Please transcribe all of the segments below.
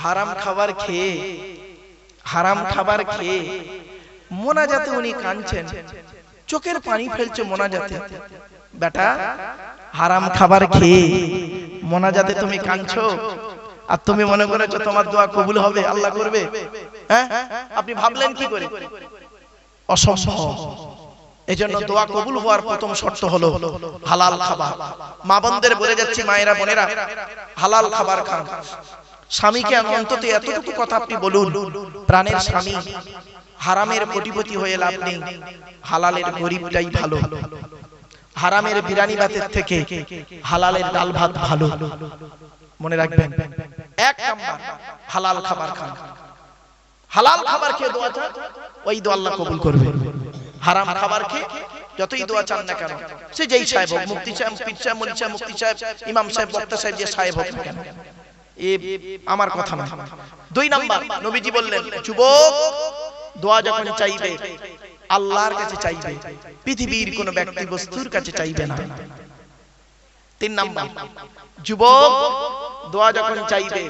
হারাম খাবার খেয়ে মোনাজাতে উনি কাঁদছেন, চোখের পানি ফেলছে মোনাজাতে। বেটা, হারাম খাবার খেয়ে মোনাজাতে তুমি কাঁদছো, আর তুমি মনে করেছো তোমার দোয়া কবুল হবে, আল্লাহ করবে? হ্যাঁ, আপনি ভাবলেন কি করে? অসম্ভব। এজন্য দোয়া কবুল হওয়ার প্রথম শর্ত হলো হালাল খাবার। মা বোনদের বলে যাচ্ছি, মায়েরা বোনেরা, হালাল খাবার খান। স্বামীকে অন্তত এতটুকু কথা আপনি বলুন, প্রাণের স্বামী, হারামের কোটিপতি হয়ে লাভ নেই, হালালের গরিবটাই ভালো। হারামের বিরিয়ানি ভাতের থেকে হালালের ডাল ভাত ভালো। মনে রাখবেন, এক নাম্বার হালাল খাবার খান। হালাল খাবার খেয়ে দোয়া চান, ওই দোয়া আল্লাহ কবুল করবে। হারাম খাবার খেয়ে যতই দোয়া চান না কেন, সে যেই সাহেব হোক, মুফতি সাহেব, পীর সাহেব, মুফতি সাহেব, মুফতি সাহেব, ইমাম সাহেব, বক্তা সাহেব, যে সাহেব হোক না কেন, আমার কথা না। দুই নাম্বার, নবীজি বললেন, যুবক দোয়া যখন চাইবে আল্লাহর কাছে চাইবে, পৃথিবীর কোন ব্যক্তি বস্তুর কাছে চাইবে না। তিন নাম্বার, যুবক দোয়া যখন চাইবে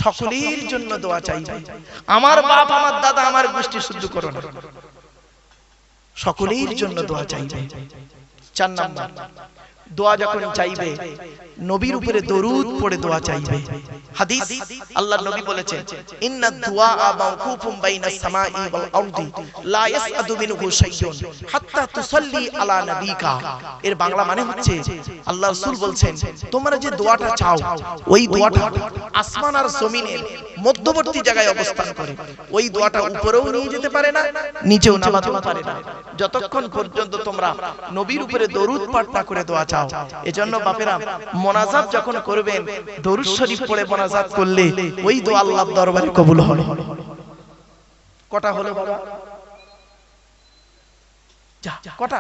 সকলের জন্য দোয়া চাইবে। আমার বাপ, আমার দাদা, আমার গোষ্ঠী শুদ্ধ করো না, সকলের জন্য দোয়া চাইবে। চার নাম্বার, দোয়া যখন চাইবে নবীর উপরে দরুদ পড়ে দোয়া চাইবে। হাদিস, আল্লাহর নবী বলেছেন, ইন্না দুআ মাওকুফুম বাইনাস সামাই ওয়াল আরদি লা ইয়াসআদু মিনহু শাইউন হাত্তা তুসাল্লি আলা নবিকা। এর বাংলা মানে হচ্ছে, আল্লাহ রাসূল বলছেন, তোমরা যে দোয়াটা চাও, ওই দোয়াটা আসমান আর জমিনের মধ্যবর্তী জায়গায় অবস্থান করে। ওই দোয়াটা উপরেও নিয়ে যেতে পারে না, নিচেও নামাতেও পারে না, যতক্ষণ পর্যন্ত তোমরা নবীর উপরে দরুদ পাঠ না করে দোয়া চাও। এজন্য বাপেরা, মোনাজাত যখন করবেন, দরুদ শরীফ পড়ে মোনাজাত করলে ওই দোয়া আল্লাহর দরবারে কবুল হবে। কটা হলো বাবা? কটা?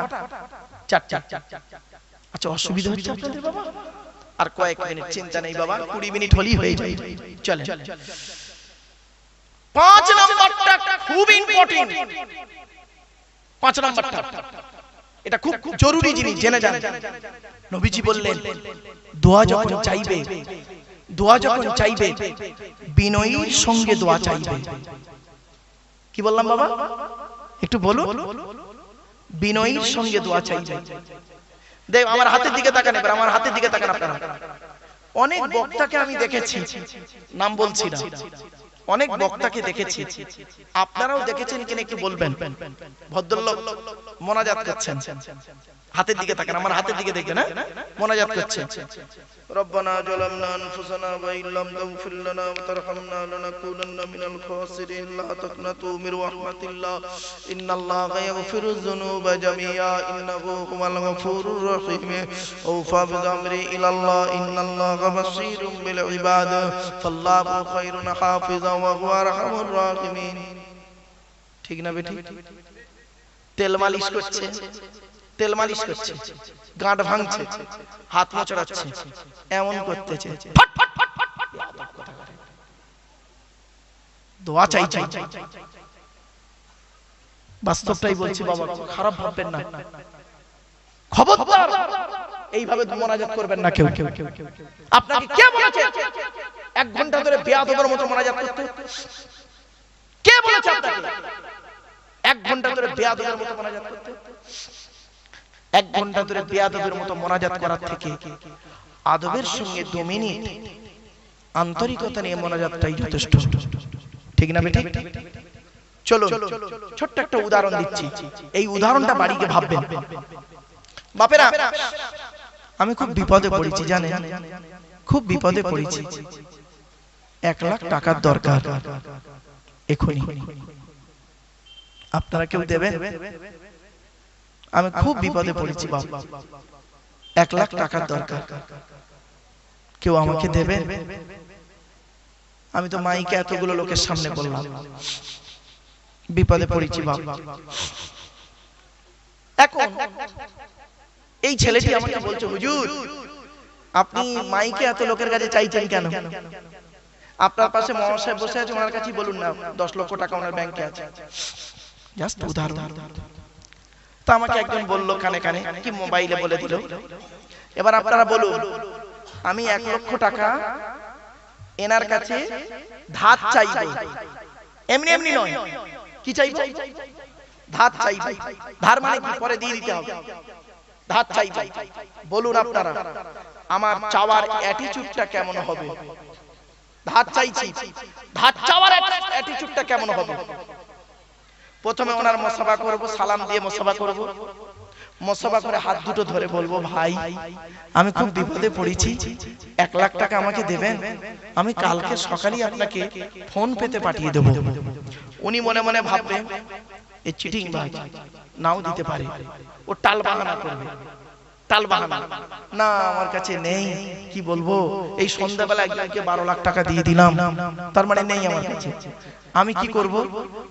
চারটা। আচ্ছা, অসুবিধা হচ্ছে আপনাদের বাবা? আর কয়েক মিনিট, চিন্তা নেই বাবা, 20 মিনিট হলেই হয়ে যায়। চলেন, 5 নাম্বারটা খুব ইম্পর্টেন্ট। 5 নাম্বারটা, এটা খুব জরুরি জিনিস, জেনে যান। নবীজি বললেন, দোয়া যখন চাইবে বিনয়ের সঙ্গে দোয়া চাইবে। কি বললাম বাবা? একটু বলুন। বিনয়ের সঙ্গে দোয়া চাইবে। দেখ, আমার হাতের দিকে তাকান, এবার আমার হাতের দিকে তাকান আপনারা। অনেক বক্তাকে আমি দেখেছি, নাম বলছি না, অনেক বক্তাকে দেখেছি, আপনারাও দেখেছেন কিনা একটু বলবেন। ভদ্রলোক মোনাজাত করছেন, হাতের দিকে তাকান, আমার হাতের দিকে দেখবেন, মোনাজাত করছেন, রব্বানা যালামনা আনফুসানা ওয়া ইল্লাম তাগফির লানা ওয়া তারহামনা লানাকুনান্না মিনাল খাসিরিন লা তাকনাতু মির রাহমাতিল্লাহ ইন্নাল্লাহা ইয়াগফিরুয যুনুবা জামিআ ইন্নাহু হুয়াল গফুরুর রহিম ওয়া বিআমরি ইলাল্লাহ ইন্নাল্লাহা বাশীরুম বিল ইবাদ ফাল্লাহু খায়রুন হাফিজা ওয়া হুয়া আরহামুর রাহিমিন। ঠিক না বেটি? তেল মালিশ করছে, তেল মালিশ করছে, গাঁট ভাঙছে, হাত মোচড়াচ্ছে, এমন করতেছে, দোয়া চাই। বাস্তবটাই বলছি বাবা, খারাপ ভাববেন না, খবরদার এইভাবে মোনাজাত করবেন না কেউ। আপনাকে কে বলেছে 1 ঘন্টা ধরে বেয়াদবের মতো মোনাজাত করতে? কে বলেছে আপনাকে 1 ঘন্টা ধরে বেয়াদবের মতো মোনাজাত করতে? 1 ঘন্টা ধরে বেয়াদবের মতো মোনাজাত করার থেকে আদবের সঙ্গে 2 মিনিট আন্তরিকতা নিয়ে মোনাজাতটাই যথেষ্ট। ঠিক না বেটি? চলো ছোট্ট একটা উদাহরণ দিচ্ছি, এই উদাহরণটা বাড়িতে ভাববেন। বাপেরা, আমি খুব বিপদে পড়েছি, জানেন, খুব বিপদে পড়েছি। 1 লাখ টাকার দরকার এখনই। আপনারা কেউ দেবেন? আমি খুব বিপদে পড়েছি বাবা, 1 লাখ টাকার দরকার, কেউ আমাকে দেবেন? আমি তো মাইকে এতগুলো লোকের সামনে বললাম, বিপদে পড়েছি বাবা। এখন এই ছেলেটি আমাকে বলছে, হুজুর আপনি মাইকে এত লোকের কাছে চাইছেন কেন? আপনার পাশে মহাশয় সাহেব বসে আছে, ওনার কাছেই বলুন না, 10 লক্ষ টাকা ওনার ব্যাংকে আছে। জাস্ট উদাহরণ। তো আমাকে একজন বললো কানে কানে, কি মোবাইলে বলে দিল। এবার আপনারা বলুন, আমি 1 লক্ষ টাকা এনার কাছে ধার চাইবে, এমনি এমনি নয়, কি চাইবে? ধার চাইবে। ধার মানে কি? পরে দিয়ে দিতে হবে। ধার চাইবে। বলুন আপনারা আমার চাওয়ার অ্যাটিটিউডটা কেমন হবে? ধার চাইছি, ধার চাওয়ার অ্যাটিটিউডটা কেমন হবে? প্রথমে ওনার মুসাফা করব, সালাম দিয়ে মুসাফা করব। মুসাফা করে হাত দুটো ধরে বলবো, ভাই আমি খুব বিপদে পড়েছি, 1 লাখ টাকা আমাকে দেবেন, আমি কালকে সকালেই আপনাকে ফোন পেতে পাঠিয়ে দেব। উনি মনে মনে ভাববেন এই চিটিং বাজ, নাও দিতে পারে, ও টাল বাহানা করবে, টাল বাহানা, না আমার কাছে নেই, কি বলবো, এই সন্ধ্যাবেলা একজনকে 12 লাখ টাকা দিয়ে দিলাম, তার মানে নেই আমার কাছে। আমি কি করব?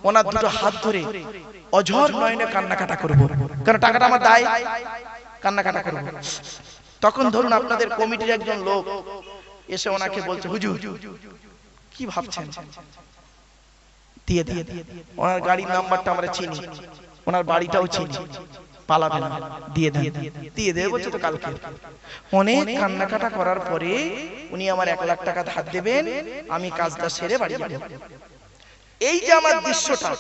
ওনার দুটো হাত ধরে অঝর নয়নে কান্নাকাটা করব, কারণ টাকাটা আমার দায়, কান্নাকাটা করব। তখন ধরুন আপনাদের কমিটির একজন লোক এসে ওনাকে বলছে, হুজুর কি ভাবছেন, দিয়ে দিয়ে। ওনার গাড়ির নাম্বারটা আমরা চিনি, ওনার বাড়িটাও চিনি, পালাবেন না, দিয়ে দিয়ে দিয়ে দেবে বলছে তো কালকে। অনেক কান্নাকাটা করার পরে উনি আমার 1 লাখ টাকা ধার দেবেন, আমি কাজটা সেরে বাড়ি যাব। এই যে আমার দৃশ্যটা,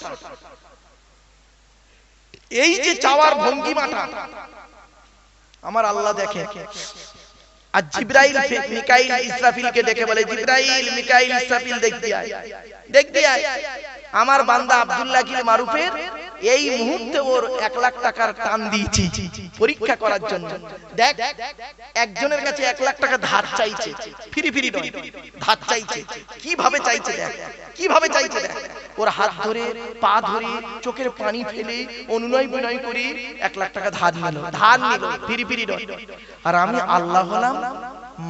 এই যে চাওয়ার ভঙ্গিমাটা আমার আল্লাহ দেখে। আর জিবরাইল মিকাইল ইসরাফিলকে ডেকে বলে, জিবরাইল মিকাইল ইসরাফিল দেখতে আয়, দেখতে আয়, আমার বান্দা আব্দুল্লাহ কিল মারুফের এই মুহূর্তে ওর 1 লাখ টাকার টান দিয়েছি পরীক্ষা করার জন্য। দেখ একজনের কাছে 1 লাখ টাকা ধার চাইছে, ফিরি ফিরি নয়, ধার চাইছে, কিভাবে চাইছে দেখ, কিভাবে চাইছে দেখ। ওর হাত ধরে পা ধরে চোখের পানি ফেলে অনুনয় বিনয় করে 1 লাখ টাকা ধার নিল, ধার নিল, ফিরি ফিরি নয়। আর আমি আল্লাহ হলাম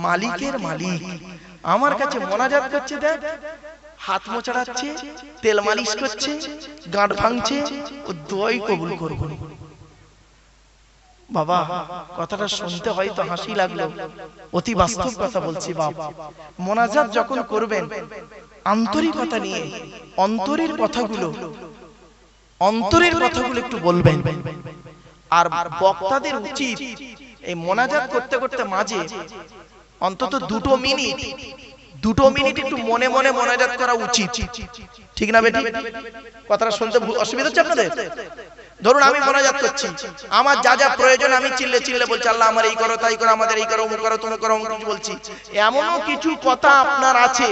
মালিকের মালিক, আমার কাছে মোনাজাত করছে, দেখ হাত মোছাড়াচ্ছে, তেল মালিশ করছে, গাঁট ভাঙছে, ও দোয়াই কবুল করব। বাবা কথাটা শুনতে হয়তো হাসি লাগলো, অতি বাস্তব কথা বলছি বাপ। মোনাজাত যখন করবেন আন্তরিকতা নিয়ে অন্তরের কথাগুলো, অন্তরের কথাগুলো একটু বলবেন। আর বক্তাদের উচিত এই মোনাজাত করতে করতে মাঝে অন্তত 2 মিনিট একটু মনে মনে মোনাজাত করা উচিত, ঠিক না বেটি? কথাটা শুনতে অসুবিধা হচ্ছে আপনাদের? ধরুন আমি মোনাজাত করছি, আমার যা যা প্রয়োজন আমি চিল্লে চিল্লে বলছি, আল্লাহ আমার এই করো, তাই করো, আমাদের এই করো, অমুক করো, তুমি করো, অমুক বলছি। এমনও কিছু কথা আপনার আছে,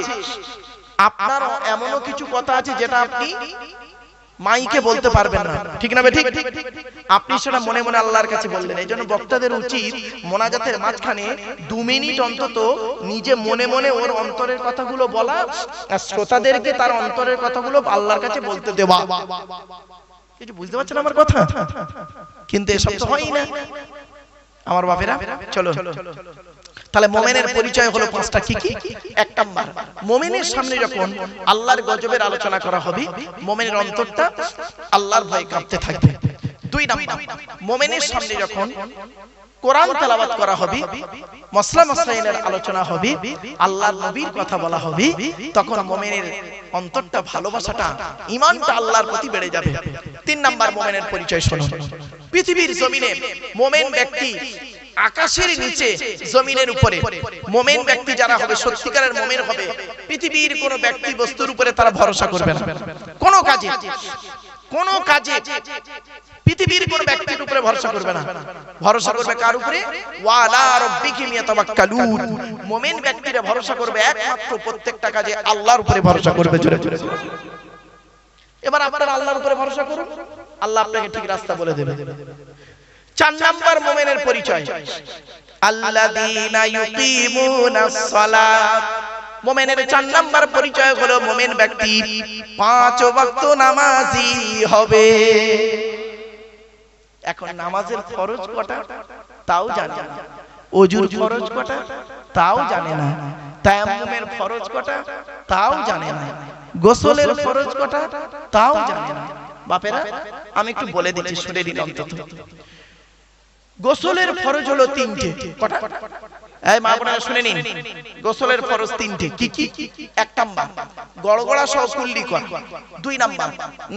আপনার এমনও কিছু কথা আছে যেটা আপনি মাইকে বলতে পারবেন না, ঠিক না বেটি? আপনি সেটা মনে মনে আল্লাহর কাছে বললেন। এই জন্য বক্তাদের উচিত মোনাজাতের মাঝখানে 2 মিনিট অন্তত নিজে মনে মনে ওর অন্তরের কথাগুলো বলা, আর শ্রোতাদেরকে তার অন্তরের কথাগুলো আল্লাহর কাছে বলতে দেওয়া। কিছু বুঝতে পারছেন আমার কথা? কিন্তু এসব তো হয়ই না আমার বাপেরা। চলো তাহলে মোমেনের পরিচয় হলো 5টা। কি কি? 1 নাম্বার, মোমেনের সামনে যখন আল্লাহর গজবের আলোচনা করা হবে, মোমেনের অন্তরটা আল্লাহর ভয়ে কাঁপতে থাকবে। 2 নাম্বার, মোমেনের সামনে যখন কোরআন তেলাওয়াত করা হবে, মাসলা মাসাইলের আলোচনা হবে, আল্লাহর নবীর কথা বলা হবে, তখন মোমেনের অন্তরটা, ভালোবাসাটা, ঈমানটা আল্লাহর প্রতি বেড়ে যাবে। 3 নাম্বার মোমেনের পরিচয় শোনো। পৃথিবীর জমিনে মোমেন ব্যক্তি, আকাশের নিচে জমিনের উপরে মোমেন ব্যক্তি যারা হবে, সত্যিকারের মোমেন হবে, পৃথিবীর কোন ব্যক্তি বস্তুর উপরে তারা ভরসা করবে না। কোন কাজে, কোন কাজে পৃথিবীর কোন ব্যক্তির উপরে ভরসা করবে না। ভরসা করবে কার উপরে? ওয়ালা রাব্বিহিম ইয়াতাওয়াক্কালুন। মুমিন ব্যক্তিরা ভরসা করবে একমাত্র প্রত্যেকটা কাজে আল্লাহর উপরে ভরসা করবে। জোরে জোরে। এবার আপনারা আল্লাহর উপরে ভরসা করুন, আল্লাহ আপনাকে ঠিক রাস্তা বলে দেবে। 4 নাম্বার মুমিনের পরিচয়, আল্লাযীনা ইউকিমুনাস সালাত। মুমিনের 4 নাম্বার পরিচয় হলো মুমিন ব্যক্তি 5 ওয়াক্ত নামাজি হবে। এখন নামাজের ফরজ কটা তাও জানে না, ওযুর ফরজ কটা তাও জানে না, তায়াম্মুমের ফরজ কটা তাও জানে না, গোসলের ফরজ কটা তাও জানে না। বাপেরা আমি একটু বলে দিচ্ছি, শুনে দিন অন্তত। গোসলের ফরজ হলো 3টে। কটা? এই মা বোনেরা শুনে নিন, গোসলের ফরজ তিনটি। কি কি? 1 নাম্বার গড়গড়া সহ কুল্লি করা, 2 নাম্বার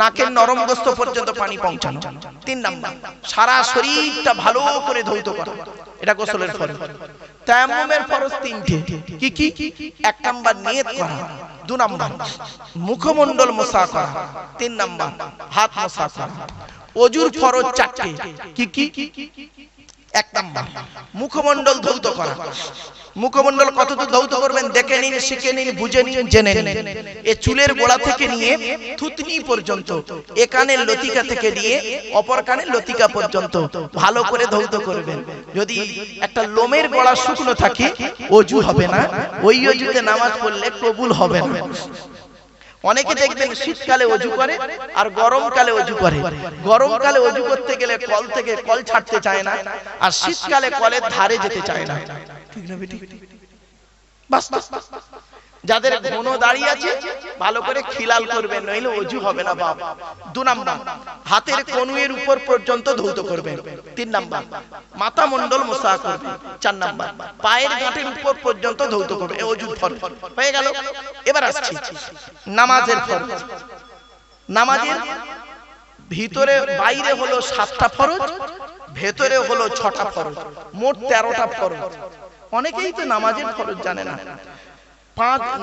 নাকের নরম গোস্ত পর্যন্ত পানি পৌঁছানো, 3 নাম্বার সারা শরীরটা ভালো করে ধৌত করা, এটা গোসলের ফরজ। তায়াম্মুমের ফরজ তিনটি। কি কি? 1 নাম্বার নিয়ত করা, 2 নাম্বার মুখমণ্ডল মোছা করা, 3 নাম্বার হাত মোছা করা। ওযুর ফরজ 4টি। কি কি? 1 নাম্বার মুখমণ্ডল ধৌত করা। মুখমণ্ডল কতটুকু ধৌত করবেন দেখে নিন, শিখে নিন, বুঝে নিন, জেনে নিন। এই চুলের গোড়া থেকে নিয়ে থুতনি পর্যন্ত, এ কানের লতিকা থেকে নিয়ে অপর কানের লতিকা পর্যন্ত ভালো করে ধৌত করবেন। যদি একটা লোমের গোড়া শুকনো থাকে ওযু হবে না, ওই ওযুতে নামাজ পড়লে কবুল হবে না। অনেকে দেখবেন শীতকালে ওযু করে আর গরমকালে ওযু করে। গরমকালে ওযু করতে গেলে কল থেকে কল ছাড়তে চায় না, আর শীতকালে কলের ধারে যেতে চায় না। ঠিক না বেটি? বাস যাদের ঘন দাড়ি আছে ভালো করে খিলাল করবেন, নইলে ওযু হবে না বাবা। 2 নাম্বার হাতের কনুইয়ের উপর পর্যন্ত ধৌত করবেন। 3 নাম্বার মাথা মণ্ডল মোছা করবেন। 4 নাম্বার পায়ের গাঁটের উপর পর্যন্ত ধৌত করবেন। এই ওযুর ফরজ হয়ে গেল। এবার আসছি নামাজের ফরজ। নামাজের ভিতরে বাইরে হলো 7টা ফরজ, ভেতরে হলো 6টা ফরজ, মোট 13টা ফরজ। অনেকেই তো নামাজের ফরজ জানে না।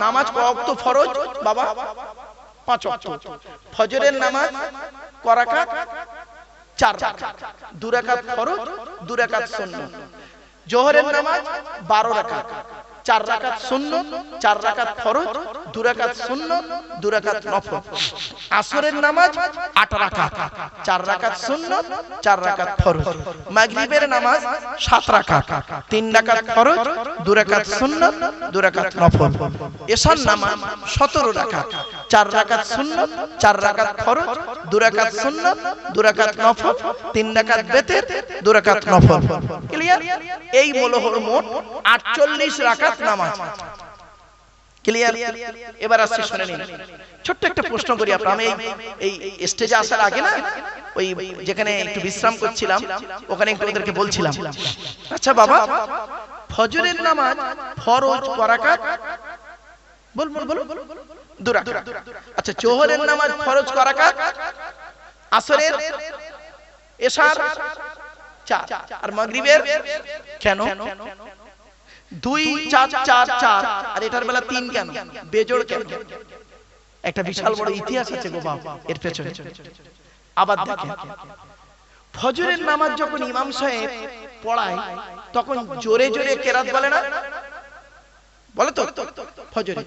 নামাজ কয় ওয়াক্ত ফরজ বাবা? 5 ওয়াক্ত। ফজরের নামাজ কয় রাকাত? 4 রাকাত। 2 রাকাত ফরজ, 2 রাকাত সুন্নাত। জোহরের নামাজ 12 রাকাত, 4 রাকাত সুন্নাত, 4 রাকাত ফরজ, 2 রাকাত সুন্নাত, 2 রাকাত নফল। আসরের নামাজ 8 রাকাত, 4 রাকাত সুন্নাত, 4 রাকাত ফরজ। মাগরিবের নামাজ 7 রাকাত, 3 রাকাত ফরজ, 2 রাকাত সুন্নাত, 2 রাকাত নফল। এশার নামাজ 17 রাকাত, 4 রাকাত সুন্নাত, 4 রাকাত ফরজ, 2 রাকাত সুন্নাত, 2 রাকাত নফল, 3 রাকাত বেতের, 2 রাকাত নফল। ক্লিয়ার? এই হলো মোট 48 রাকাত নামাজ। ক্লিয়ার? এবার আসছে শুনে নিন। ছোট্ট একটা প্রশ্ন করি আপনারা। আমি এই স্টেজে আসার আগে না ওই যেখানে একটু বিশ্রাম করছিলাম ওখানে একটু ওদেরকে বলছিলাম, আচ্ছা বাবা ফজরের নামাজ ফরজ কয় রাকাত? বল বল বল। 2 রাকাত। আচ্ছা জোহরের নামাজ ফরজ কয় রাকাত? আসরের, এশার 4, আর মাগরিবের কেন 2 4 4 4 আর এটার বেলা 3 কেন? বেজোড় কেন? একটা বিশাল বড় ইতিহাস আছে গো বাবা এর পেছনে। আবার দেখেন ফজরের নামাজ যখন ইমাম সাহেব পড়ায় তখন জোরে জোরে কেরাত বলে না? বলে তো ফজরে।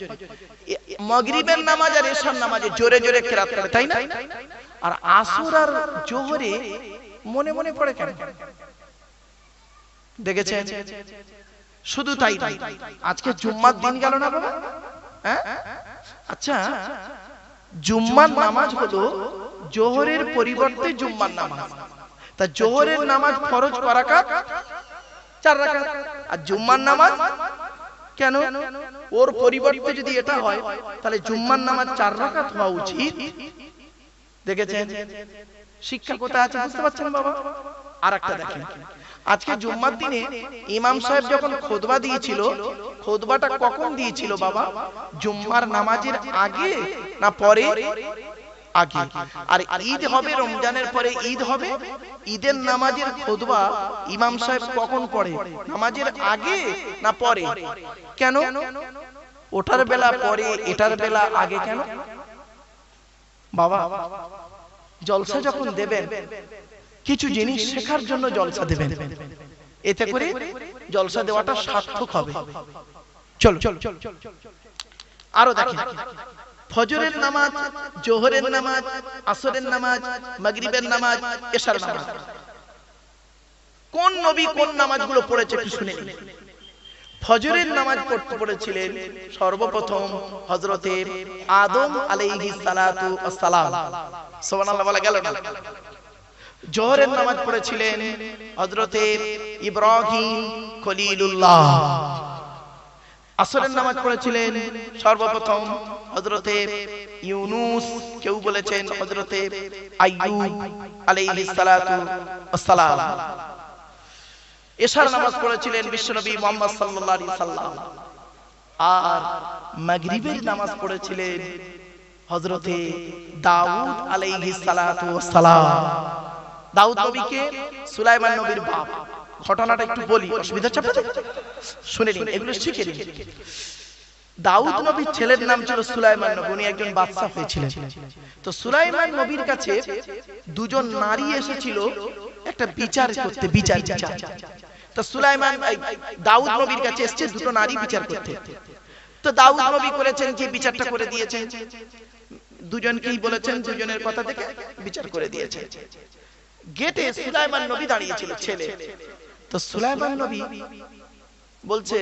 মাগরিবের নামাজ আর এশার নামাজে জোরে জোরে কেরাত করে, তাই না? আর আসর আর জোহরে মনে মনে পড়ে কেন? দেখেছেন? শুধু তাই না, আজকে জুম্মার দিন গেল না বাবা? হ্যাঁ, আচ্ছা জুম্মার নামাজ হলো জোহরের পরিবর্তে জুম্মার নামাজ। তা জোহরের নামাজ ফরজ কয় রাকাত? 4 রাকাত। আর জুম্মার নামাজ কেন? ওর পরিবর্তে যদি এটা হয় তাহলে জুম্মার নামাজ 4 রাকাত হওয়া উচিত। দেখেছেন শিক্ষা কোথায় আছে বুঝতে পারছেন বাবা? আরেকটা দেখেন, আজকে জুম্মার দিনে ইমাম সাহেব যখন খুতবা দিয়েছিল, খুতবাটা কখন দিয়েছিল বাবা? জুম্মার নামাজের আগে না পরে? আগে। আর ঈদ হবে, রমজানের পরে ঈদ হবে, ঈদের নামাজের খুতবা ইমাম সাহেব কখন পড়ে? নামাজের আগে না পরে? কেন? ওটার বেলা পরে, এটার বেলা আগে কেন বাবা? জলসা যখন দেবেন কিছু জিনিস শেখার জন্য জলসা দেবেন, এতে করে জলসা দেওয়াটা সার্থক হবে। চলো আরো দেখেন, ফজরের নামাজ, জোহরের নামাজ, আসরের নামাজ, মাগরিবের নামাজ, এশার নামাজ, কোন নবী কোন নামাজগুলো পড়েছে একটু শুনে নিন। ফজরের নামাজ পড়তে পড়েছিলেন সর্বপ্রথম হযরতে আদম আলাইহিস সালাতু ওয়াস সালাম। সুবহানাল্লাহ বলা গেল না? জোহরের নামাজ পড়েছিলেন হযরতে ইব্রাহিম খলিলুল্লাহ। আসরের নামাজ পড়েছিলেন সর্বপ্রথম হযরতে ইউনূস, কেউ বলেছেন হযরতে আইয়ুব আলাইহিস সালাতু ওয়াস সালাম। এশার নামাজ পড়েছিলেন বিশ্বনবী মুহাম্মদ সাল্লাল্লাহু আলাইহি সাল্লাম, আর মাগরিবের নামাজ পড়েছিলেন হযরতে দাউদ আলাইহিস সালাতু ওয়াস সালাম। দাউদ নবীকে সুলাইমান নবীর বাপ। ঘটনাটা একটু বলি, অসুবিধা চাপে শুনে নিন, এগুলো শিখে নিন। দাউদ নবীর ছেলের নাম ছিল সুলাইমান নবী, উনি একজন বাদশা হয়েছিলেন। তো সুলাইমান নবীর কাছে দুজন নারী এসেছিল একটা বিচার করতে, বিচার। তো সুলাইমান দাউদ নবীর কাছে এসেছে দুটো নারী বিচার করতে। তো দাউদ নবী করেছেন যে বিচারটা করে দিয়েছেন, দুজনকেই বলেছেন, দুজনের কথা থেকে বিচার করে দিয়েছেন। গেটে সুলাইমান নবী দাঁড়িয়ে ছিল, ছেলে। তো সুলাইমান নবী বলছে,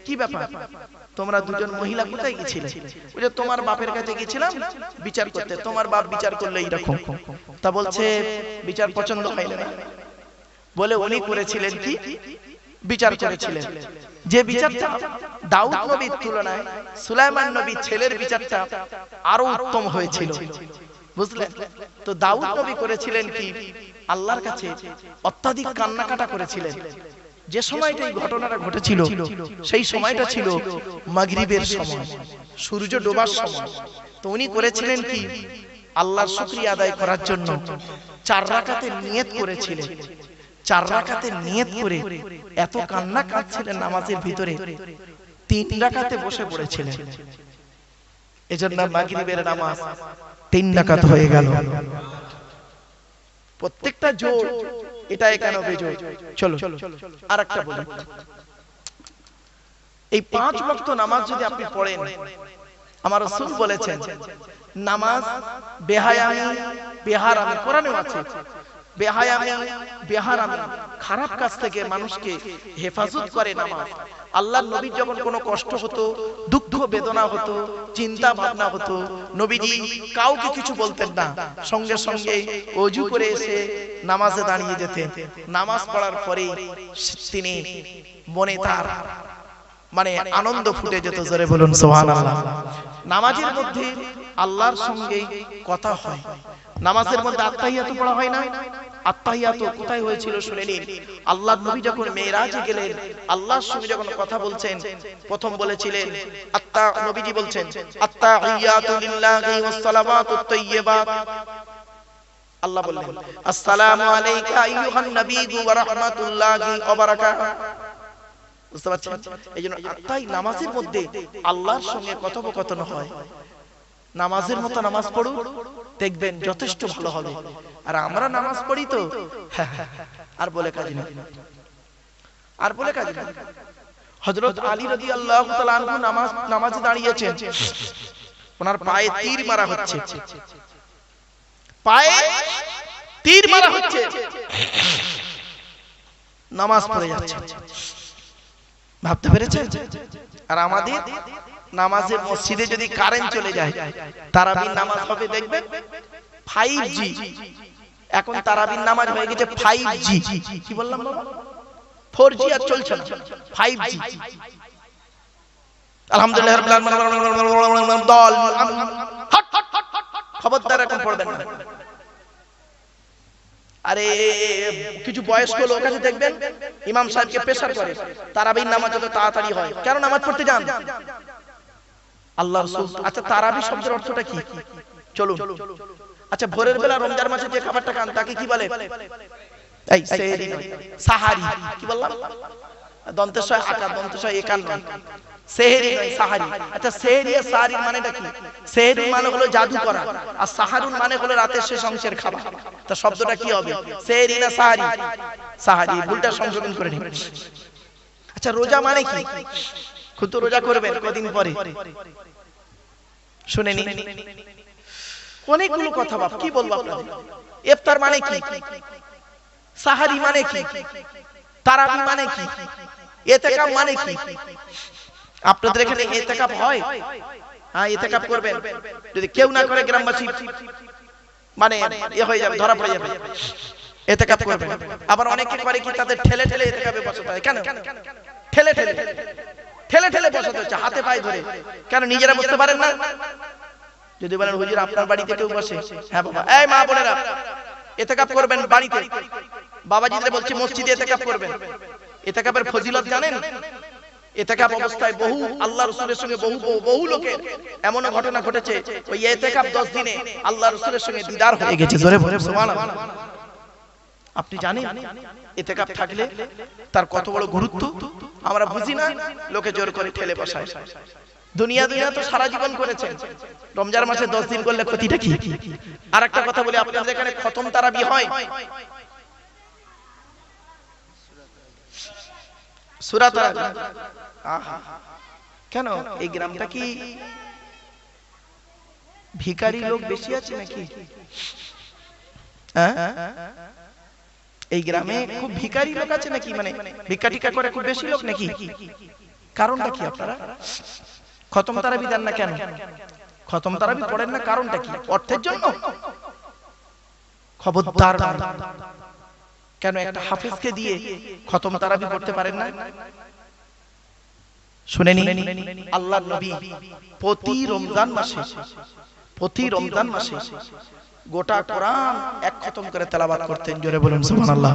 কি ব্যাপার, তোমরা দুজন মহিলা কোথায় গেছিলে? বলে, তোমার বাপের কাছে গেছিলাম বিচার করতে, তোমার বাপ বিচার করলে এইরকম। তা বলছে, বিচার পছন্দ হয় না। বলে, উনি করেছিলেন কি? বিচার করেছিলেন যে বিচারটা দাউদ নবীর তুলনায় সুলাইমান নবীর ছেলের বিচারটা আরো উত্তম হয়েছিল, বুঝলেন? তো দাউদ নবী করেছিলেন কি? আল্লাহর কাছে অত্যাধিক কান্নাকাটা করেছিলেন। যে সময়টা এই ঘটনাটা ঘটেছিল সেই সময়টা ছিল মাগরিবের সময়, সূর্য ডোবার সময়। তো উনি করেছিলেন কি? আল্লাহর শুকরিয়া আদায় করার জন্য 4 রাকাতের নিয়ত করেছিলেন। 4 রাকাতের নিয়ত করে এত কান্না কাঁদছিলেন নামাজের ভিতরে, 3 রাকাতে বসে পড়েছিলেন। এজন্য মাগরিবের নামাজ 3 রাকাত হয়ে গেল। প্রত্যেকটা জোর, এটা কেন বেজোর? চলো আরেকটা বলি। এই 5 ওয়াক্ত নামাজ যদি আপনি পড়েন, আমার রাসূল বলেছেন নামাজ বেহায়ামি বেহারামি, কোরআনেও আছে বেহায়ামি বেহারামি, খারাপ কাজ থেকে মানুষকে হেফাজত করে নামাজ। আল্লাহর নবী যখন কোনো কষ্ট হতো, দুঃখ বেদনা হতো, চিন্তা ভাবনা হতো, নবীজি কাউকে কিছু বলতেন না, সঙ্গে সঙ্গে ওযু করে এসে নামাজে দাঁড়িয়ে যেতেন। নামাজ পড়ার পরেই তিনি মনে তার মানে আনন্দ ফুটে যেত। জোরে বলুন সুবহানাল্লাহ। নামাজের মধ্যে আল্লাহর সঙ্গে কথা হয়। নামাজের মধ্যে আত্তাহিয়াতু পড়া হয় না? আত্তাহিয়াতু কোথায় হয়েছিল শুনে নিন। আল্লাহর নবী যখন মেরাজে গেলেন, আল্লাহর সঙ্গে যখন কথা বলছেন, প্রথম বলেছিলেন নবীজি বলছেন আত্তাহিয়াতু লিল্লাহি ওয়াস সালাওয়াতুত তাইয়্যিবাত। আল্লাহ বললেন আসসালামু আলাইকা আইয়ুহান নাবিয়্যু ওয়া রাহমাতুল্লাহি ওয়া বারাকাতুহু। বুঝতে পারছেন? এইজন্য তাই নামাজের মধ্যে আল্লাহর সঙ্গে কথোপকথন হয়। নামাজের মতো নামাজ পড়ুন, দেখবেন যথেষ্ট ভালো হবে। আর আমরা নামাজ পড়ি তো আর বলে কাজ না, আর বলে কাজ না। হযরত আলী রাদিয়াল্লাহু তাআলা আনহু নামাজে দাঁড়িয়েছেন, ওনার পায়ে তীর মারা হচ্ছে, পায়ে তীর মারা হচ্ছে, নামাজ পড়ে যাচ্ছে। ভাবতে পেরেছেন? আর আমাদের নামাজে মসজিদে যদি কারেন্ট চলে যায়, তারাবির নামাজ হবে দেখবেন 5G। এখন তারাবির নামাজ হয়ে গেছে 5G। কি বললাম বাবা? 4G আর চলছে না, 5G। আলহামদুলিল্লাহ রাব্বিল আলামিন দল খবরদার এখন পড়বেন না। আরে কিছু বয়স্ক লোক আছে দেখবেন ইমাম সাহেবকে প্রেসার করে তারাবির নামাজ যত তাড়াতাড়ি হয়। কেন নামাজ পড়তে যান? আল্লাহ রাসূল। আচ্ছা, তারাবি শব্দের অর্থটা কি? চলুন। আচ্ছা, ভোরের বেলা রমজান মাসে যে খাবারটা খান তাকে কি বলে? এই সেহরি নয়, সাহারি। কি বললাম? দন্তেশয় আকার, দন্তেশয় একার নয়, সেহরি নয়, সাহারি। আচ্ছা, সেহরি আর সাহারির মানেটা কি? সেহরি মানে হলো জাদু করা, আর সাহারুন মানে হলো রাতের শেষ অংশের খাবার। তা শব্দটা কি হবে? সেহরি না সাহারি? সাহারি। ভুলটা সংশোধন করে নিন। আচ্ছা, রোজা মানে কি? খুদ রোজা করবেন কদিন পরে, শুনে নিন। অনেকগুলো কথা বাপ, কি বলবো আপনাদের। ইফতার মানে কি? সাহারি মানে কি? তারাবি মানে কি? ইতিকাফ মানে কি? আপনাদের এখানে ইতিকাফ হয়? হ্যাঁ, ইতিকাফ করবেন। যদি কেউ না করে গ্রামবাসী মানে হয়ে যাবে, ধরা পড়ে যাবে। ইতিকাফ করবেন। আবার অনেকে করে কি, তাদের ঠেলে ঠেলে ইতিকাফে বসাতে হয়। কেন ঠেলে ঠেলে ঠেলে ঠেলে বসাতে হচ্ছে, হাতে পায়ে ধরে? কেন নিজেরা বুঝতে পারেন না? যদি বলেন হুজুর আপনার বাড়িতে কেউ বসে, হ্যাঁ বাবা, এই মা বোনেরা ইতিকাফ করবেন বাড়িতে, বাবাজিদের বলছি মসজিদে ইতিকাফ করবেন। ইতিকাফের ফজিলত জানেন? ইতিকাফ অবস্থায় বহু আল্লাহ রাসূলের সঙ্গে বহু লোকের এমন ঘটনা ঘটেছে, ওই ইতিকাফ 10 দিনে আল্লাহ রাসূলের সঙ্গে দিদার হয়ে গেছে। জোরে বলে সুবহানাল্লাহ। আপনি জানেন ইতিকাফ থাকলে তার কত বড় গুরুত্ব? আমরা বুঝি না, লোকে জোর করে ঠেলে বসায়। দুনিয়া তো সারা জীবন করেছেন, রমজান মাসে 10 দিন করলে ক্ষতিটা কি? আর একটা কথা বলি, আপনাদের এখানে খতম তারাবি হয়? সূরা তারাবি। আহা, কেন এই গ্রামটা কি ভিখারি লোক বেশি আছে নাকি? এই গ্রামে খুব ভিখারি লোক আছে নাকি? মানে ভিক্ষা টিকা করে খুব বেশি লোক নাকি? কারণটা কি? আপনারা খতম তারাবি দেন না কেন? খতম তারাবি পড়েন না, কারণটা কি? অর্থের জন্য? খবরদার, কেন একটা হাফেজকে দিয়ে খতম তারাবি পড়তে পারেন না? শুনেনি, আল্লাহর নবী প্রতি রমজান মাসে গোটা কোরআন এক খতম করে তেলাওয়াত করতেন। জোরে বলুন সুবহানাল্লাহ।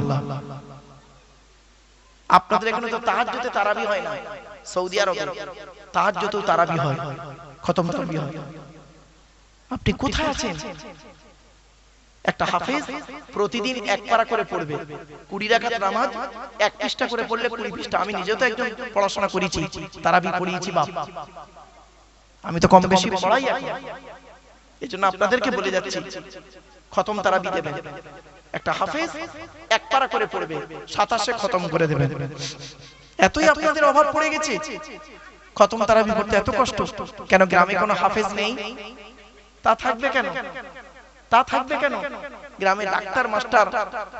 আপনাদের এখানে তো তাহাজ্জুদে তারাবি হয় না, সৌদি আরবে তাহাজ্জুদে তারাবি হয়, খতম তারাবি হয়। আপনি কোথায় আছেন? একটা হাফেজ প্রতিদিন এক পারা করে পড়বে, 20 রাকাত নামাজ এক পৃষ্ঠা করে পড়লে 20 পৃষ্ঠা। আমি নিজেও তো একজন পড়াশোনা করেছি, তারাবি পড়িয়েছি বাপ, আমি তো কম বেশি পড়াই। এজন্য আপনাদেরকে বলে যাচ্ছি, খতম তারাবি দেবেন। একটা হাফেজ এক পারা করে পড়বে, 27 খতম করে দেবেন। এতই আপনাদের অভাব পড়ে গেছে, খতম তারাবি পড়তে এত কষ্ট কেন? গ্রামে কোনো হাফেজ নেই? তা থাকবে কেন? গ্রামে ডাক্তার মাস্টার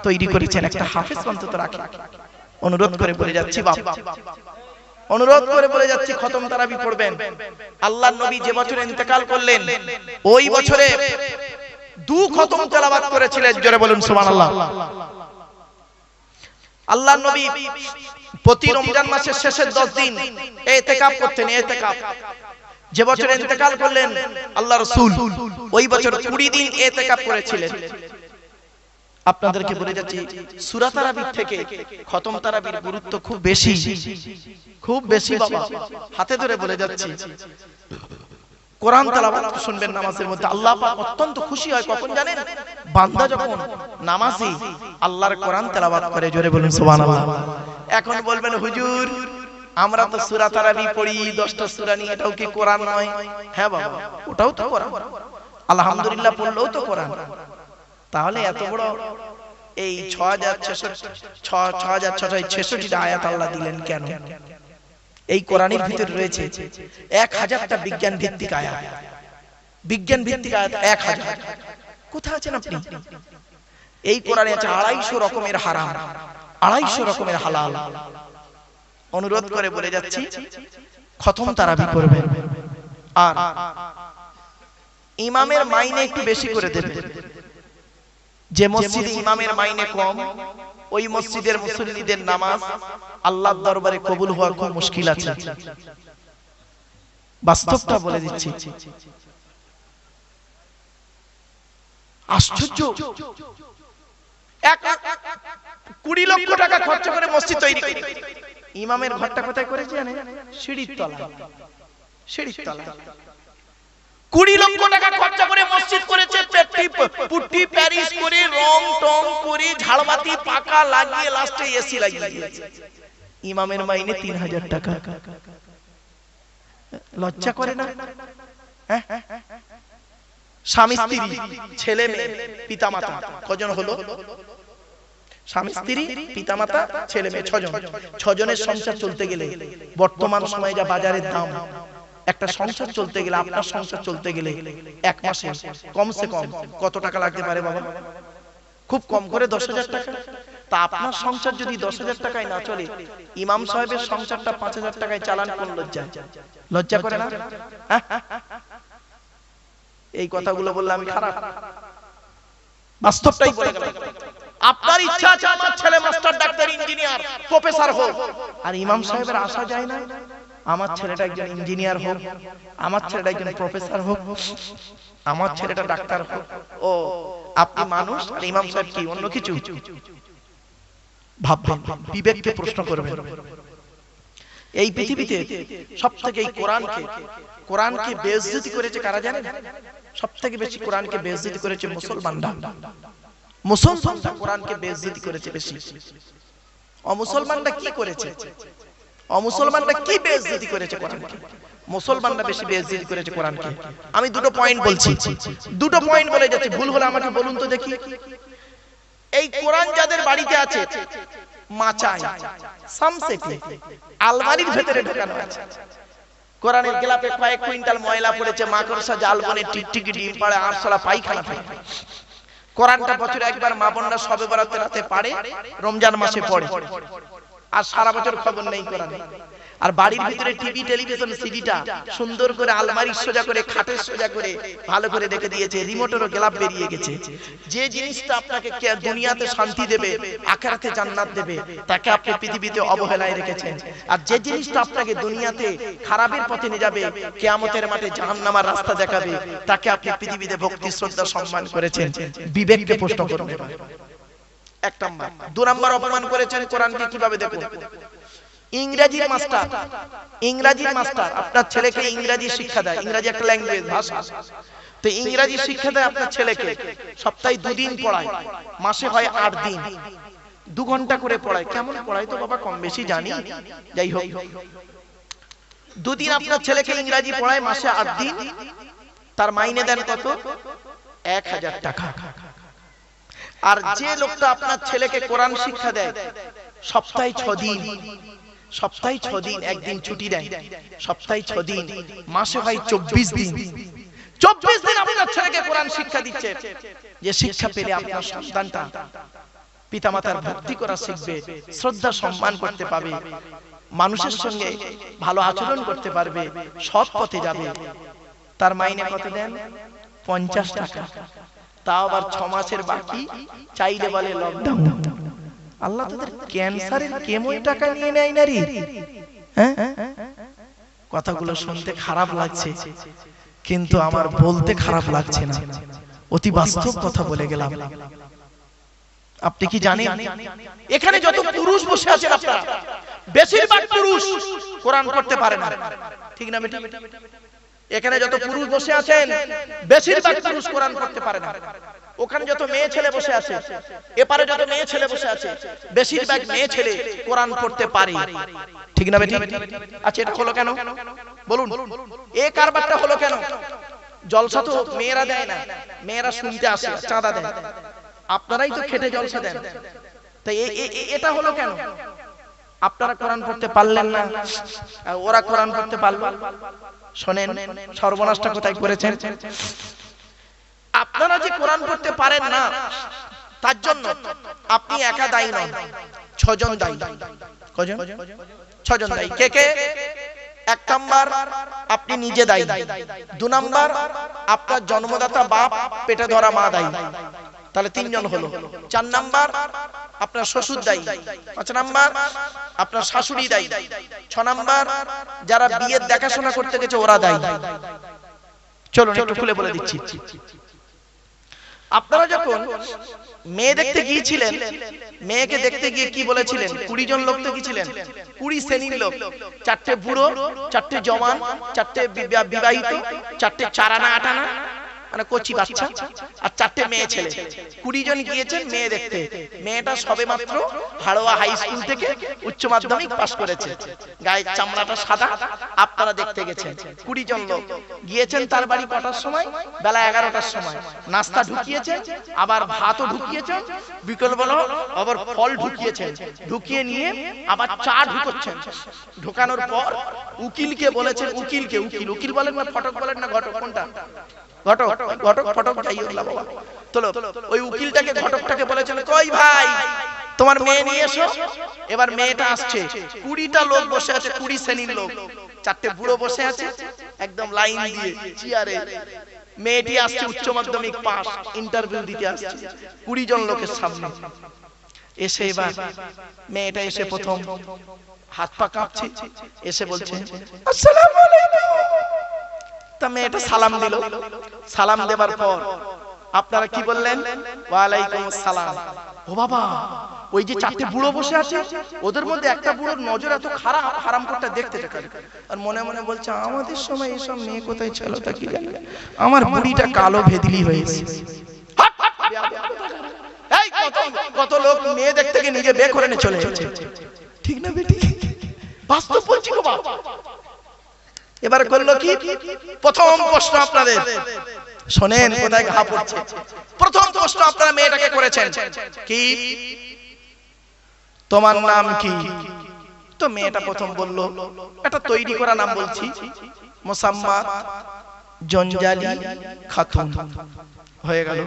তৈরি করেছেন, একটা হাফেজ অন্তত রাখে। অনুরোধ করে বলে যাচ্ছি বাপ, অনুরোধ করে বলে যাচ্ছি, খতম তারাবি পড়বেন। আল্লাহর নবী যে বছর ইন্তেকাল করলেন, ওই বছরে 2 খতম তেলাওয়াত করেছিলেন। জোরে বলুন সুবহানাল্লাহ। আল্লাহর নবী প্রতি রমজান মাসের শেষের 10 দিন ইতিকাফ করতেন। ইতিকাফ যে বছর ইন্তেকাল করলেন আল্লাহ রাসূল, ওই বছর 20 দিন ইতিকাফ করেছিলেন। আপনাদেরকে বলে যাচ্ছি, সূরা তারাবির থেকে খতম তারাবির গুরুত্ব খুব বেশি বাবা। হাতে ধরে বলে যাচ্ছি, কোরআন তেলাওয়াত শুনবেন নামাজের মধ্যে, আল্লাহ পাক অত্যন্ত খুশি হয়। কখন জানেন? বান্দা যখন নামাজে আল্লাহর কোরআন তেলাওয়াত করে। জোরে বলুন সুবহানাল্লাহ। এখন বলবেন হুজুর, আমরা তো সূরা তারাবি পড়ি 10টা সূরা নিয়ে, এটাও কি কোরআন নয়? হ্যাঁ বাবা, ওটাও তো কোরআন। আলহামদুলিল্লাহ পড়লেও তো কোরআন। তাহলে এত বড় এই 6666টা আয়াত আল্লাহ দিলেন কেন? এই কোরআনের ভিতরে রয়েছে 1000টা বিজ্ঞান ভিত্তিক আয়াত। 1000। কোথায় আছেন আপনি? এই কোরআনে আছে 250 রকমের হারাম, 250 রকমের হালাল। অনুরোধ করে বলে যাচ্ছি, খতম তারাবি করবেন। আর ইমামের মাইনে একটু বেশি করে দেবেন। যে মসজিদে ইমামের মাইনে কম, ওই মসজিদের মুসল্লিদের নামাজ আল্লাহর দরবারে কবুল হওয়া খুব মুশকিল আছে। বাস্তবটা বলে দিচ্ছি। আশ্চর্য, 20 লক্ষ টাকা খরচ করে মসজিদ তৈরি করে, ইমামের ঘরটা কোথায় করেছে জানেন? সিঁড়ির তলায়। 20 লক্ষ টাকা খরচা করে মসজিদ করেছে, পুট্টি প্যারিস করে, রং টং করে, ঝাড়বাতি পাকা লাগিয়ে, লাস্টে এসি লাগিয়ে দিয়েছে। ইমামের মাইনে 3000 টাকা। লজ্জা করে না? স্বামী স্ত্রী, ছেলে মেয়ে, পিতামাতা কজন হলো? স্বামী স্ত্রী, পিতামাতা, ছেলে মেয়ে 6 জন। 6 জনের সংসার চলতে গেলে বর্তমান সময়ে যা বাজারের দাম, একটা সংসার চলতে গেলে, আপনার সংসার চলতে গেলে 1 মাসে কমসে কম কত টাকা লাগতে পারে বাবা? খুব কম করে 10,000 টাকা। তা আপনার সংসার যদি 10,000 টাকায় না চলে, ইমাম সাহেবের সংসারটা 5,000 টাকায় চালান, কোন লজ্জা করে না? এই কথাগুলো বললে আমি খারাপ? বাস্তবটাই বলে গেলাম। আপনার ইচ্ছা আছে আমার ছেলে মাস্টার, ডাক্তার, ইঞ্জিনিয়ার, প্রফেসর হোক, আর ইমাম সাহেবের আশা যায় না আমার ছেলেটা একজন ইঞ্জিনিয়ার হোক, আমার ছেলেটা একজন প্রফেসর হোক, আমার ছেলেটা ডাক্তার হোক। ও আপনি মানুষ আর ইমাম সাহেব কি অন্য কিছু? ভাববেন, বিবেককে প্রশ্ন করবেন। এই পৃথিবীতে সবথেকে এই কোরআনকে বেইজ্জতি করেছে কারা জানেন? সবথেকে বেশি কোরআনকে বেইজ্জতি করেছে মুসলমানরা। মুসলমানরা কোরআনকে বেইজ্জতি করেছে বেশি। অমুসলমানরা কি করেছে? অমুসলমানরা কি বেইজ্জতি করেছে কোরআনকে? মুসলমানরা বেশি বেইজ্জতি করেছে কোরআনকে। আমি দুটো পয়েন্ট বলছি, দুটো পয়েন্ট বলে যাচ্ছি, ভুল হলে আমাকে বলুন তো দেখি। এই কোরআন যাদের বাড়িতে আছে, মাচায় সামসেটে আলমারির ভেতরে ঢোকানো আছে। কোরআনের গেলাপে কয়েক কুইন্টাল ময়লা পড়েছে, মাকড়সা জাল বনে টিকটিকি ডিম পাড়ে, আরশোলা পায়খানা ফেলে। কোরআনটা বছরে একবার মা বোনরা শবে বরাতে রাতে পারে, রমজান মাসে পড়ে, আর সারা বছর খবর নেই কোরআনে। আর বাড়ির ভিতরে টিভি, টেলিভিশন, সিডিটা সুন্দর করে আলমারির সোজা করে, খাটের সোজা করে ভালো করে রেখে দিয়েছে, রিমোটেরও গ্লাব বেরিয়ে গেছে। যে জিনিসটা আপনাকে দুনিয়াতে শান্তি দেবে, আখিরাতে জান্নাত দেবে, তাকে আপনি পৃথিবীতে অবহেলায় রেখেছেন। আর যে জিনিসটা আপনাকে দুনিয়াতে খারাপের পথে নিয়ে যাবে, কিয়ামতের মাঠে জাহান্নামের রাস্তা দেখাবে, তাকে আপনি পৃথিবীতে ভক্তি, শ্রদ্ধা, সম্মান করেছেন। বিবেককে প্রশ্ন করুন। এক নাম্বার। দু নাম্বার, অপমান করেছেন কোরআনকে কিভাবে দেখুন। ইংরেজির মাস্টার আপনার ছেলেকে ইংরেজি শিক্ষা দেয়, ইংরেজি একটা ল্যাঙ্গুয়েজ, ভাষা। তো ইংরেজি শিক্ষা দেয় আপনার ছেলেকে, সপ্তাহে 2 দিন পড়ায়, মাসে হয় 8 দিন, 2 ঘন্টা করে পড়ায়। কেমন পড়ায় তো বাবা কম বেশি জানি, যাই হোক 2 দিন আপনার ছেলেকে ইংরেজি পড়ায়, মাসে 8 দিন, তার মাইনে দেন কত? 1000 টাকা। আর যে লোকটা আপনার ছেলেকে কোরআন শিক্ষা দেয়, সপ্তাহে 6 দিন, সপ্তাহে 6 দিন, একদিন ছুটি দেয়, সপ্তাহে 6 দিন, মাসে হয় 24 দিন। 24 দিন আপনার ছেলেকে কোরআন শিক্ষা দিচ্ছে। যে শিক্ষা পেলে আপনার সন্তানটা পিতামাতার ভক্তি করা শিখবে, শ্রদ্ধা সম্মান করতে পারবে, মানুষের সঙ্গে ভালো আচরণ করতে পারবে, সৎ পথে যাবে। তার মাইনে কত দেন? 50 টাকা। তাও আবার 6 মাসের বাকি, চাইলে বলে লকডাউন। আল্লাহ তাদের ক্যান্সারের কেমোয় টাকা নিয়ে নেয় নারী। হ্যাঁ, কথাগুলো শুনতে খারাপ লাগছে, কিন্তু আমার বলতে খারাপ লাগছে না, অতি বাস্তব কথা বলে গেলাম। আপনি কি জানেন এখানে যত পুরুষ বসে আছেন, আপনারা বেশিরভাগ পুরুষ কোরআন পড়তে পারে না, ঠিক না বেটা? এখানে যত পুরুষ বসে আছেন, বেশিরভাগ পুরুষ কোরআন পড়তে পারে না। ওখানে যত মেয়ে ছেলে বসে আছে, এপারে যত মেয়ে ছেলে বসে আছে, বেশিরভাগ মেয়ে ছেলে কোরআন পড়তে পারে, ঠিক না বেটা? আচ্ছা, এটা হলো কেন বলুন? এই কারবারটা হলো কেন? জলসা তো মেয়েরা দেয় না, মেয়েরা শুনতে আসে, চাঁদা দেয়, আপনারাই তো খেটে জলসা দেন। তাই এটা হলো কেন? আপনারা কোরআন পড়তে পারলেন না, ওরা কোরআন পড়তে পারলো। শোনেন, সর্বনাশটা কোথায় করেছেন? আপনারা যে কোরআন পড়তে পারেন না, তার জন্য আপনি একা দায়ী নন, 6 জন দায়ী। কজন? 6 জন দায়ী। কে কে? 1 নাম্বার, আপনি নিজে দায়ী। 2 নাম্বার, আপনার জন্মদাতা বাপ, পেটে ধরা মা দায়ী, তাহলে 3 জন হলো। 4 নাম্বার, আপনার শ্বশুর দায়ী। 5 নাম্বার, আপনার শাশুড়ি দায়ী। 6 নাম্বার, যারা বিয়ের দেখাশোনা করতে গেছে ওরা দায়ী। চলুন একটু খুলে বলে দিচ্ছি। আপনারা যখন মেয়ে দেখতে গিয়েছিলেন, মেয়েকে দেখতে গিয়ে কি বলেছিলেন? 20 জন লোক তো গিয়েছিলেন, 20 শ্রেণীর লোক, 4টে বুড়ো, 4টে জওয়ান, 4টে বিবাহিত, 4টে 4 আনা 8 আনা, মানে কচি বাচ্চা, আর 4টে মেয়ে ছেলে। 20 জন গিয়েছেন মেয়ে দেখতে। মেয়েটা সবে মাত্র হাড়োয়া হাই স্কুল থেকে উচ্চ মাধ্যমিক পাশ করেছে, গায়ের চামড়াটা সাদা। আপনারা দেখতে গেছেন 20 জন লোক গিয়েছেন তার বাড়ি। কটার সময়? বেলা 11টার সময়। নাস্তা ঢুকিয়েছেন, আবার ভাতও ঢুকিয়েছেন, বিকেল বেলা আবার ফল ঢুকিয়েছেন, ঢুকিয়ে নিয়ে আবার চা ঢুকাচ্ছেন। ঢোকানোর পর উকিলকে বলেছেন, উকিল বলেন না ফটক বলেন না ঘটক, কোনটা? ঘটক, ফটক, যাই হোক বাবা। চলো, ওই উকিলটাকে, ঘটকটাকে বলেছেন, কই ভাই তোমার মেয়ে নিয়ে এসো। এবার মেয়েটা আসছে, 20টা লোক বসে আছে, 20 শ্রেণীর লোক, 4টে বুড়ো বসে আছে একদম লাইন দিয়ে চেয়ারে। মেয়েটি আসছে উচ্চ মাধ্যমিক পাস, ইন্টারভিউ দিতে আসছে 20 জন লোকের সামনে। এসে এবার মেয়েটা এসে প্রথম হাত পা কাঁপছে, এসে বলছে আসসালামু আলাইকুম। তা মেয়েটা সালাম দিল। সালাম দেবার পর আপনারা কি বললেন? ওয়ালাইকুম আসসালাম। ও বাবা, ওই যে চারটে বুড়ো বসে আছে, ওদের মধ্যে একটা বুড়োর নজর এত খারাপ, হারামখোরটা দেখতে থাকে আর মনে মনে বলছে আমাদের সময় এইসব মেয়ে কোথায় ছিল তা কি জানি, আমার বুড়িটা কালো ভেদলি হয়েছে। এই কত লোক মেয়ে দেখতে গিয়ে নিজে বিয়ে করে নিয়ে চলে যাচ্ছে, ঠিক না বেটি? বাস্তব বলছি গো বাবা। এবার করলো কি? প্রথম প্রশ্ন আপনাদের শোনেন, কোথায় ঘা পড়ছে। প্রথম প্রশ্ন আপনারা মেয়েটাকে করেছেন কি, তোমার নাম কি? তো মেয়েটা প্রথম বলল, এটা তৈরি করা নাম বলছি, মোসাম্মত জঞ্জালি খাতুন। হয়ে গেল।